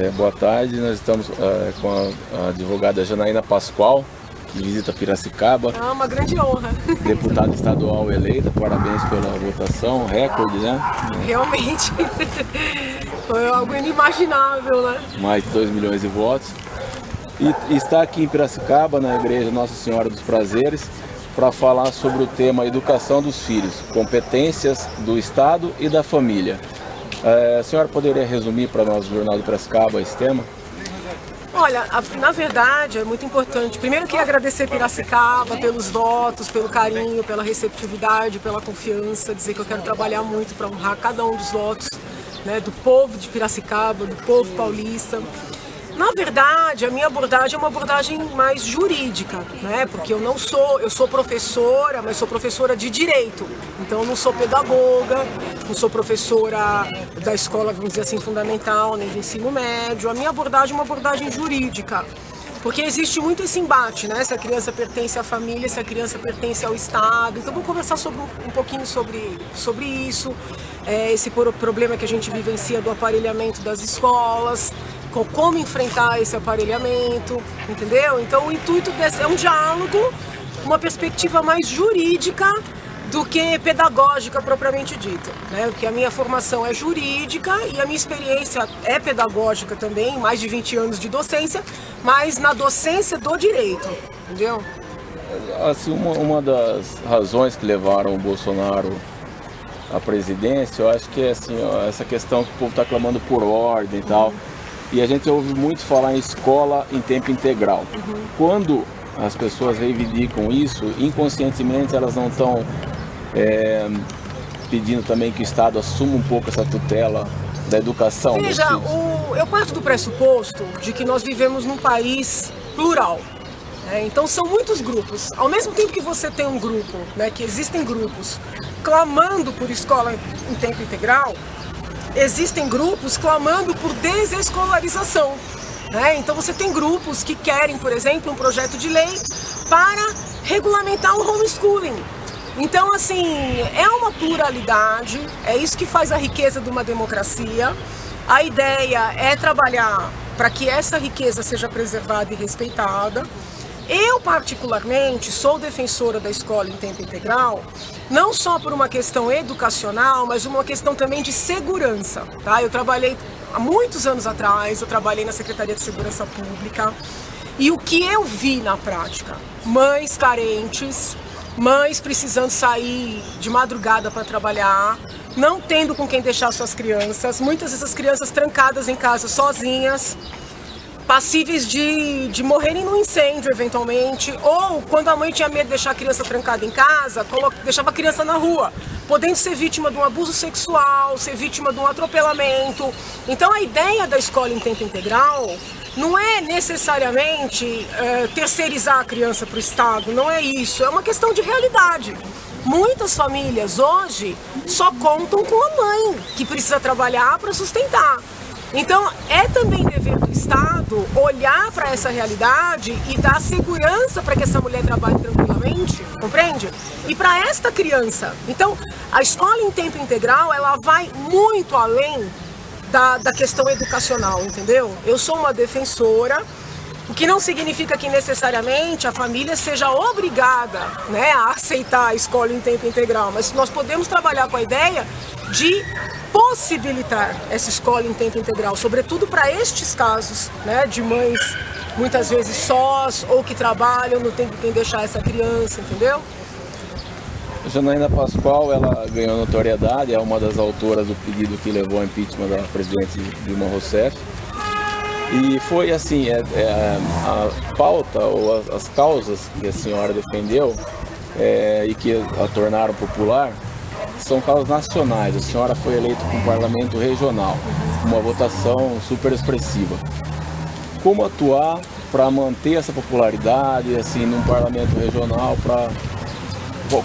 Boa tarde, nós estamos com a advogada Janaína Pascoal, que visita Piracicaba. É uma grande honra. Deputada estadual eleita, parabéns pela votação, recorde, né? Realmente, foi algo inimaginável, né? Mais de 2 milhões de votos. E está aqui em Piracicaba, na Igreja Nossa Senhora dos Prazeres, para falar sobre o tema educação dos filhos, competências do Estado e da família. A senhora poderia resumir para nós, o Jornal de Piracicaba, esse tema? Olha, na verdade é muito importante. Primeiro queria agradecer Piracicaba pelos votos, pelo carinho, pela receptividade, pela confiança, dizer que eu quero trabalhar muito para honrar cada um dos votos, né, do povo de Piracicaba, do povo paulista. Na verdade, a minha abordagem é uma abordagem mais jurídica, né? Porque eu sou professora, mas sou professora de direito. Então eu não sou pedagoga, não sou professora da escola, vamos dizer assim, fundamental, nem do ensino médio. A minha abordagem é uma abordagem jurídica. Porque existe muito esse embate, né? Se a criança pertence à família, se a criança pertence ao Estado. Então vou conversar um pouquinho sobre isso, esse problema que a gente vivencia do aparelhamento das escolas, como enfrentar esse aparelhamento, entendeu? Então o intuito é um diálogo, uma perspectiva mais jurídica do que pedagógica propriamente dita, né? Porque a minha formação é jurídica e a minha experiência é pedagógica também, mais de 20 anos de docência, mas na docência do direito, entendeu? Assim, uma das razões que levaram o Bolsonaro à presidência, eu acho que é assim, ó, essa questão que o povo está clamando por ordem e tal. E a gente ouve muito falar em escola em tempo integral. Quando as pessoas reivindicam isso, inconscientemente elas não estão pedindo também que o Estado assuma um pouco essa tutela da educação. Veja, eu parto do pressuposto de que nós vivemos num país plural. Então são muitos grupos. Ao mesmo tempo que você tem um grupo, né, que existem grupos clamando por escola em tempo integral, existem grupos clamando por desescolarização, né? Então você tem grupos que querem, por exemplo, um projeto de lei para regulamentar o homeschooling. Então, assim, é uma pluralidade, é isso que faz a riqueza de uma democracia. A ideia é trabalhar para que essa riqueza seja preservada e respeitada. Eu, particularmente, sou defensora da escola em tempo integral, não só por uma questão educacional, mas uma questão também de segurança, tá? Eu trabalhei há muitos anos atrás, eu trabalhei na Secretaria de Segurança Pública, e o que eu vi na prática? Mães carentes, mães precisando sair de madrugada para trabalhar, não tendo com quem deixar suas crianças, muitas dessas crianças trancadas em casa sozinhas, passíveis de morrerem num incêndio, eventualmente, ou quando a mãe tinha medo de deixar a criança trancada em casa, deixava a criança na rua, podendo ser vítima de um abuso sexual, ser vítima de um atropelamento. Então a ideia da escola em tempo integral não é necessariamente terceirizar a criança para o Estado, não é isso, é uma questão de realidade. Muitas famílias hoje só contam com a mãe, que precisa trabalhar para sustentar. Então, é também dever do Estado olhar para essa realidade e dar segurança para que essa mulher trabalhe tranquilamente, compreende? E para esta criança. Então, a escola em tempo integral, ela vai muito além da questão educacional, entendeu? Eu sou uma defensora, o que não significa que necessariamente a família seja obrigada, né, a aceitar a escola em tempo integral, mas nós podemos trabalhar com a ideia de possibilitar essa escola em tempo integral, sobretudo para estes casos, né, de mães muitas vezes sós ou que trabalham, não tem quem deixar essa criança, entendeu? Janaína Pascoal, ela ganhou notoriedade, é uma das autoras do pedido que levou ao impeachment da presidente Dilma Rousseff. E foi assim, a pauta ou as causas que a senhora defendeu e que a tornaram popular são causas nacionais. A senhora foi eleita para um parlamento regional, uma votação super expressiva. Como atuar para manter essa popularidade assim, num parlamento regional?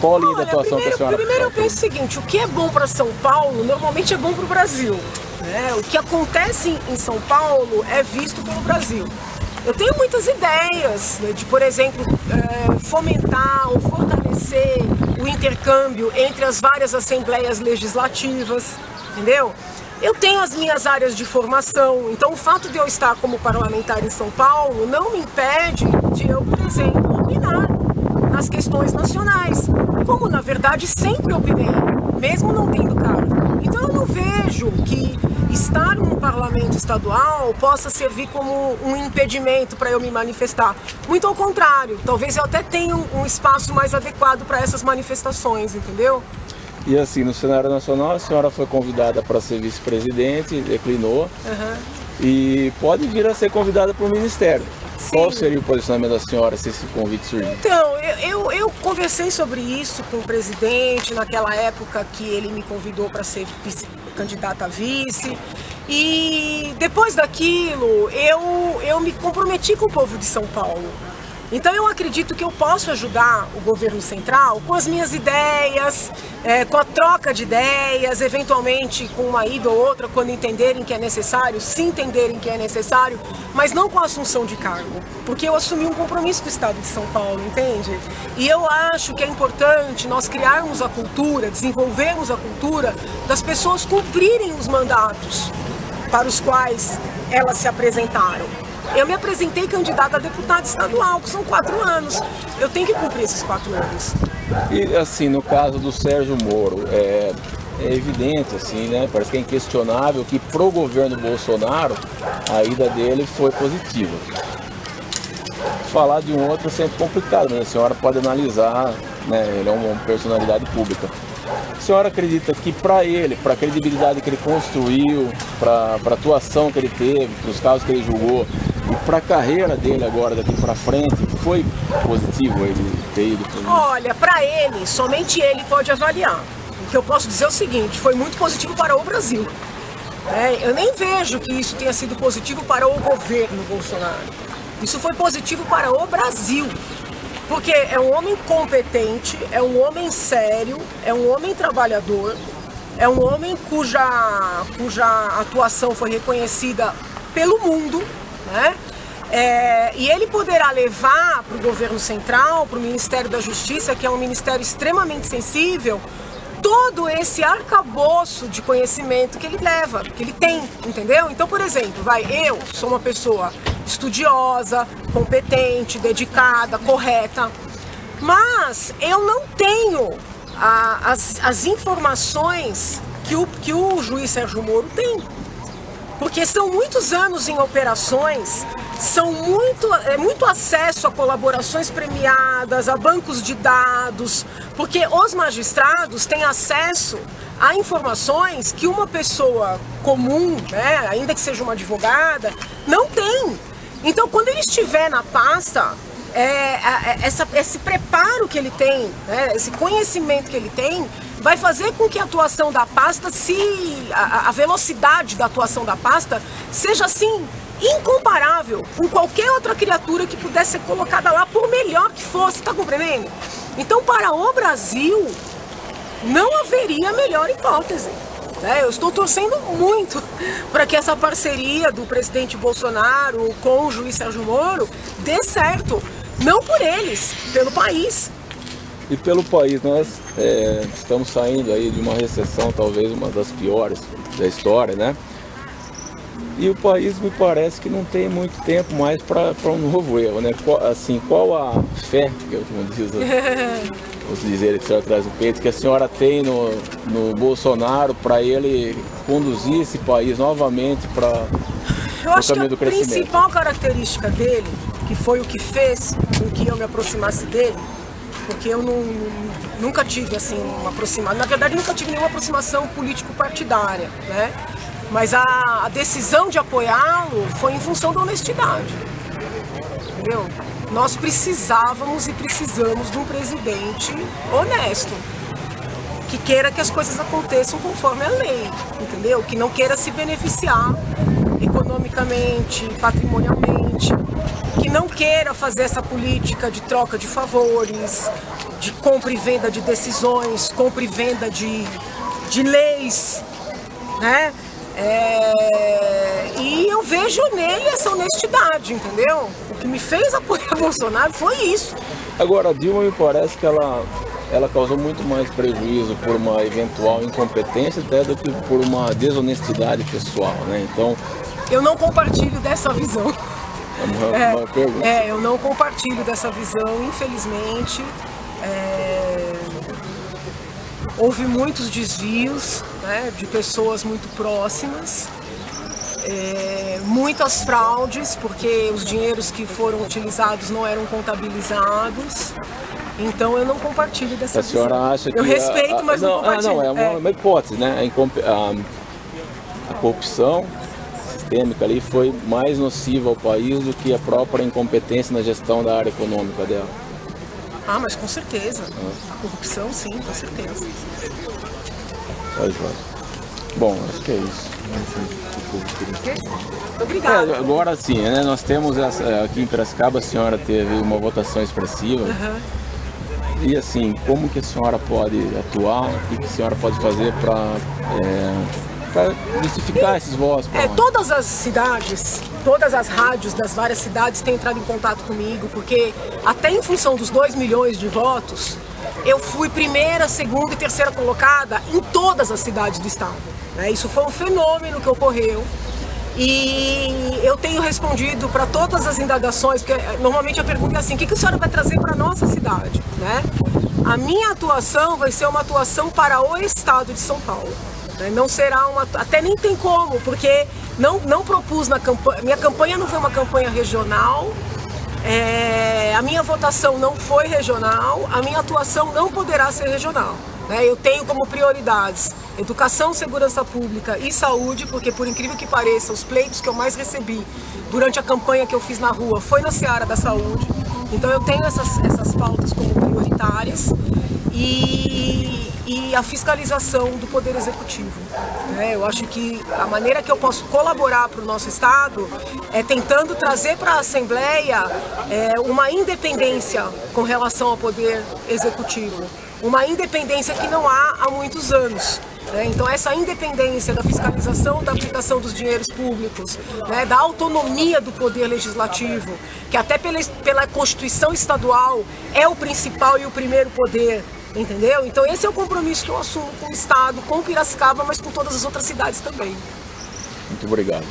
Qual a linha de atuação que a senhora... Primeiro eu penso o seguinte, o que é bom para São Paulo normalmente é bom para o Brasil. O que acontece em São Paulo é visto pelo Brasil. Eu tenho muitas ideias, né, de, por exemplo, fomentar ou fortalecer o intercâmbio entre as várias assembleias legislativas, entendeu? Eu tenho as minhas áreas de formação, então o fato de eu estar como parlamentar em São Paulo não me impede de eu, por exemplo, opinar nas questões nacionais, como na verdade sempre opinei, mesmo não tendo cargo. Então eu não vejo que estar num parlamento estadual possa servir como um impedimento para eu me manifestar. Muito ao contrário, talvez eu até tenha um espaço mais adequado para essas manifestações, entendeu? E assim, no cenário nacional, a senhora foi convidada para ser vice-presidente, declinou, e pode vir a ser convidada para o Ministério. Sim. Qual seria o posicionamento da senhora se esse convite surgir? Então, eu conversei sobre isso com o presidente naquela época que ele me convidou para ser candidata a vice, e depois daquilo eu me comprometi com o povo de São Paulo. Então eu acredito que eu posso ajudar o governo central com as minhas ideias, com a troca de ideias, eventualmente com uma ida ou outra quando entenderem que é necessário, se entenderem que é necessário, mas não com a assunção de cargo, porque eu assumi um compromisso com o Estado de São Paulo, entende? E eu acho que é importante nós criarmos a cultura, desenvolvermos a cultura das pessoas cumprirem os mandatos para os quais elas se apresentaram. Eu me apresentei candidata a deputada estadual, que são 4 anos. Eu tenho que cumprir esses 4 anos. E assim, no caso do Sérgio Moro, é evidente, assim, né? Parece que é inquestionável que pro governo Bolsonaro a ida dele foi positiva. Falar de um outro é sempre complicado, né? A senhora pode analisar, né? Ele é uma personalidade pública. A senhora acredita que para ele, para a credibilidade que ele construiu, para a atuação que ele teve, para os casos que ele julgou, e para a carreira dele agora, daqui para frente, foi positivo ele ter ido? Olha, para ele, somente ele pode avaliar. O que eu posso dizer é o seguinte, foi muito positivo para o Brasil. Eu nem vejo que isso tenha sido positivo para o governo Bolsonaro. Isso foi positivo para o Brasil. Porque é um homem competente, é um homem sério, é um homem trabalhador, é um homem cuja atuação foi reconhecida pelo mundo, né? E ele poderá levar para o governo central, para o Ministério da Justiça, que é um ministério extremamente sensível, todo esse arcabouço de conhecimento que ele leva, que ele tem, entendeu? Então, por exemplo, eu sou uma pessoa estudiosa, competente, dedicada, correta, mas eu não tenho as informações que o juiz Sérgio Moro tem, porque são muitos anos em operações, são muito acesso a colaborações premiadas, a bancos de dados, porque os magistrados têm acesso a informações que uma pessoa comum, né, ainda que seja uma advogada, não tem. Então, quando ele estiver na pasta, esse preparo que ele tem, né, esse conhecimento que ele tem, vai fazer com que a atuação da pasta, a velocidade da atuação da pasta, seja assim, incomparável com qualquer outra criatura que pudesse ser colocada lá, por melhor que fosse, tá compreendendo? Então, para o Brasil, não haveria melhor hipótese. Eu estou torcendo muito para que essa parceria do presidente Bolsonaro com o juiz Sérgio Moro dê certo, não por eles, pelo país. E pelo país, nós estamos saindo aí de uma recessão, talvez uma das piores da história, né? E o país me parece que não tem muito tempo mais para um novo erro, né? Qual a fé, vou dizer que a senhora traz o peito, que a senhora tem no Bolsonaro para ele conduzir esse país novamente para o caminho do crescimento? Eu acho que a principal característica dele, que foi o que fez com que eu me aproximasse dele, porque eu nunca tive assim uma aproximação, na verdade nunca tive nenhuma aproximação político-partidária, né? Mas a decisão de apoiá-lo foi em função da honestidade, entendeu? Nós precisávamos e precisamos de um presidente honesto, que queira que as coisas aconteçam conforme a lei, entendeu? Que não queira se beneficiar economicamente, patrimonialmente, que não queira fazer essa política de troca de favores, de compra e venda de decisões, compra e venda de leis, né? E eu vejo nele essa honestidade, entendeu? O que me fez apoiar Bolsonaro foi isso. Agora, a Dilma me parece que ela ela causou muito mais prejuízo por uma eventual incompetência até do que por uma desonestidade pessoal, né? Então, eu não compartilho dessa visão. Uma pergunta. Eu não compartilho dessa visão, infelizmente. Houve muitos desvios, né, de pessoas muito próximas, muitas fraudes, porque os dinheiros que foram utilizados não eram contabilizados. Então eu não compartilho dessa visão. A senhora acha que... Eu respeito, mas não compartilho. Não, é uma hipótese, né? A corrupção sistêmica ali foi mais nociva ao país do que a própria incompetência na gestão da área econômica dela. Ah, mas com certeza. A corrupção, sim, com certeza. Bom, acho que é isso. Obrigada. Agora sim, né? Nós temos aqui em Piracicaba, a senhora teve uma votação expressiva. E assim, como que a senhora pode atuar? O que a senhora pode fazer para justificar esses votos? Todas as cidades, todas as rádios das várias cidades têm entrado em contato comigo, porque até em função dos 2 milhões de votos, eu fui primeira, segunda e terceira colocada em todas as cidades do estado. Isso foi um fenômeno que ocorreu. E eu tenho respondido para todas as indagações, porque normalmente a pergunta é assim: o que a senhora vai trazer para a nossa cidade? Né? A minha atuação vai ser uma atuação para o estado de São Paulo. Não será uma... Até nem tem como, porque não propus na campanha... Minha campanha não foi uma campanha regional, a minha votação não foi regional, a minha atuação não poderá ser regional. Eu tenho como prioridades educação, segurança pública e saúde, porque por incrível que pareça, os pleitos que eu mais recebi durante a campanha que eu fiz na rua foi na seara da saúde. Então eu tenho essas pautas como prioritárias e a fiscalização do Poder Executivo. Eu acho que a maneira que eu posso colaborar para o nosso Estado é tentando trazer para a Assembleia uma independência com relação ao Poder Executivo. Uma independência que não há muitos anos. Então essa independência da fiscalização da aplicação dos dinheiros públicos, da autonomia do Poder Legislativo, que até pela Constituição Estadual é o principal e o primeiro poder, entendeu? Então esse é o compromisso que eu assumo com o Estado, com Piracicaba, mas com todas as outras cidades também. Muito obrigado.